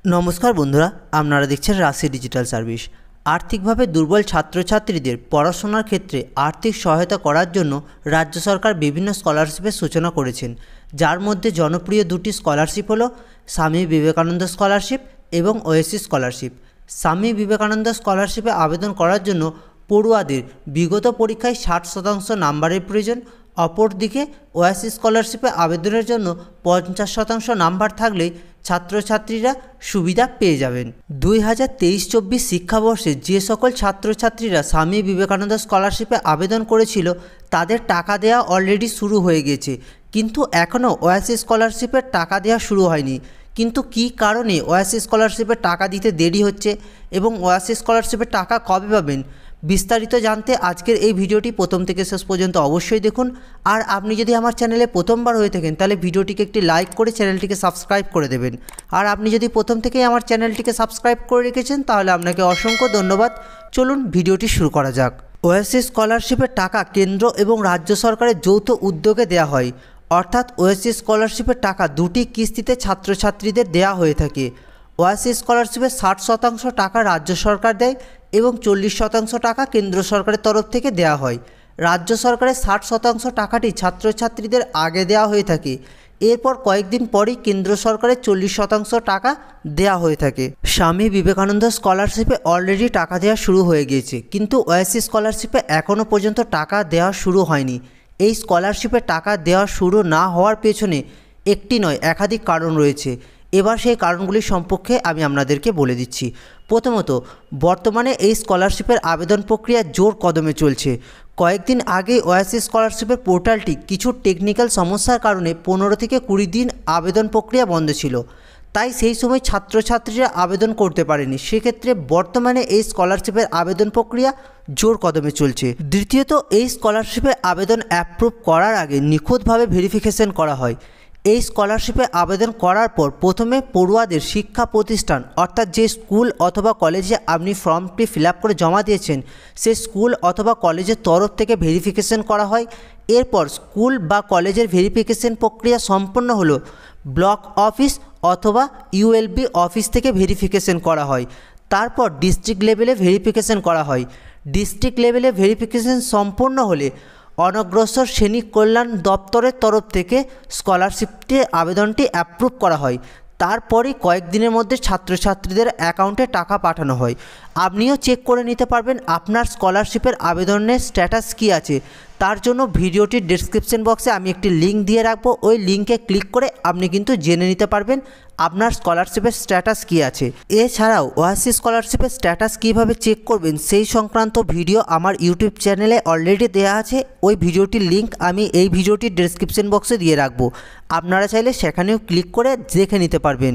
নমস্কার বন্ধুরা, আপনারা দেখছেন রাশি ডিজিটাল সার্ভিস। আর্থিকভাবে দুর্বল ছাত্রছাত্রীদের পড়াশোনার ক্ষেত্রে আর্থিক সহায়তা করার জন্য রাজ্য সরকার বিভিন্ন স্কলারশিপের সূচনা করেছেন, যার মধ্যে জনপ্রিয় দুটি স্কলারশিপ হলো স্বামী বিবেকানন্দ স্কলারশিপ এবং ওয়েসিস স্কলারশিপ। স্বামী বিবেকানন্দ স্কলারশিপে আবেদন করার জন্য পড়ুয়াদের বিগত পরীক্ষায় 60% নাম্বারের প্রয়োজন। অপরদিকে ওয়াসিস স্কলারশিপে আবেদনের জন্য 50% নাম্বার থাকলেই ছাত্রছাত্রীরা সুবিধা পেয়ে যাবেন। 2023-24 শিক্ষাবর্ষে যে সকল ছাত্রছাত্রীরা স্বামী বিবেকানন্দ স্কলারশিপে আবেদন করেছিল তাদের টাকা দেওয়া অলরেডি শুরু হয়ে গেছে, কিন্তু এখনও ওয়াসিস স্কলারশিপের টাকা দেওয়া শুরু হয়নি। কিন্তু কী কারণে ওয়াসিস স্কলারশিপের টাকা দিতে দেরি হচ্ছে এবং ওয়াসিস স্কলারশিপের টাকা কবে পাবেন, বিস্তারিত জানতে আজকের এই ভিডিওটি প্রথম থেকে শেষ পর্যন্ত অবশ্যই দেখুন। আর আপনি যদি আমার চ্যানেলে প্রথমবার হয়ে থাকেন তাহলে ভিডিওটিকে একটি লাইক করে চ্যানেলটিকে সাবস্ক্রাইব করে দেবেন। আর আপনি যদি প্রথম থেকেই আমার চ্যানেলটিকে সাবস্ক্রাইব করে রেখেছেন তাহলে আপনাকে অসংখ্য ধন্যবাদ। চলুন ভিডিওটি শুরু করা যাক। ওয়াসিস স্কলারশিপের টাকা কেন্দ্র এবং রাজ্য সরকারের যৌথ উদ্যোগে দেওয়া হয়, অর্থাৎ ওয়াসিস স্কলারশিপের টাকা দুটি কিস্তিতে ছাত্রছাত্রীদের দেওয়া হয়ে থাকে। ওয়াসিস স্কলারশিপের 60% টাকা রাজ্য সরকার দেয় এবং 40% টাকা কেন্দ্র সরকারের তরফ থেকে দেওয়া হয়। রাজ্য সরকারের 60% টাকাটি ছাত্রছাত্রীদের আগে দেওয়া হয়ে থাকে, এরপর কয়েকদিন পরই কেন্দ্র সরকারের 40% টাকা দেওয়া হয়ে থাকে। স্বামী বিবেকানন্দ স্কলারশিপে অলরেডি টাকা দেওয়া শুরু হয়ে গিয়েছে, কিন্তু ওয়াসিস স্কলারশিপে এখনও পর্যন্ত টাকা দেওয়া শুরু হয়নি। এই স্কলারশিপে টাকা দেওয়া শুরু না হওয়ার পেছনে একটি নয় একাধিক কারণ রয়েছে। এবার সেই কারণগুলি সম্পর্কে আমি আপনাদেরকে বলে দিচ্ছি। প্রথমত, বর্তমানে এই স্কলারশিপের আবেদন প্রক্রিয়া জোর কদমে চলছে। কয়েকদিন আগে ওয়াসিস স্কলারশিপের পোর্টালটি কিছু টেকনিক্যাল সমস্যার কারণে 15 থেকে 20 দিন আবেদন প্রক্রিয়া বন্ধ ছিল, তাই সেই সময় ছাত্রছাত্রীরা আবেদন করতে পারেনি। সেক্ষেত্রে বর্তমানে এই স্কলারশিপের আবেদন প্রক্রিয়া জোর কদমে চলছে। দ্বিতীয়ত, এই স্কলারশিপে আবেদন অ্যাপ্রুভ করার আগে নিখুঁতভাবে ভেরিফিকেশন করা হয়। এই স্কলারশিপে আবেদন করার পর প্রথমে পড়ুয়াদের শিক্ষা প্রতিষ্ঠান, অর্থাৎ যে স্কুল অথবা কলেজে আপনি ফর্মটি ফিল আপ করে জমা দিয়েছেন সেই স্কুল অথবা কলেজের তরফ থেকে ভেরিফিকেশন করা হয়। এরপর স্কুল বা কলেজের ভেরিফিকেশন প্রক্রিয়া সম্পন্ন হলো ব্লক অফিস অথবা ইউএলবি অফিস থেকে ভেরিফিকেশন করা হয়। তারপর ডিস্ট্রিক্ট লেভেলে ভেরিফিকেশন করা হয়। ডিস্ট্রিক্ট লেভেলে ভেরিফিকেশন সম্পন্ন হলে অনগ্রসর শ্রেণী কল্যাণ দপ্তরের তরফ থেকে স্কলারশিপটি আবেদনটি অ্যাপ্রুভ করা হয়। তারপরেই কয়েকদিনের মধ্যে ছাত্রছাত্রীদের অ্যাকাউন্টে টাকা পাঠানো হয়। আপনিও চেক করে নিতে পারবেন আপনার স্কলারশিপের আবেদনের স্ট্যাটাস কী আছে। তার জন্য ভিডিওটির ডেসক্রিপশন বক্সে আমি একটি লিঙ্ক দিয়ে রাখবো, ওই লিঙ্কে ক্লিক করে আপনি কিন্তু জেনে নিতে পারবেন আপনার স্কলারশিপের স্ট্যাটাস কী আছে। এছাড়াও ওয়াসিস স্কলারশিপের স্ট্যাটাস কীভাবে চেক করবেন সেই সংক্রান্ত ভিডিও আমার ইউটিউব চ্যানেলে অলরেডি দেওয়া আছে। ওই ভিডিওটির লিঙ্ক আমি এই ভিডিওটির ডেসক্রিপশন বক্সে দিয়ে রাখবো, আপনারা চাইলে সেখানেও ক্লিক করে দেখে নিতে পারবেন।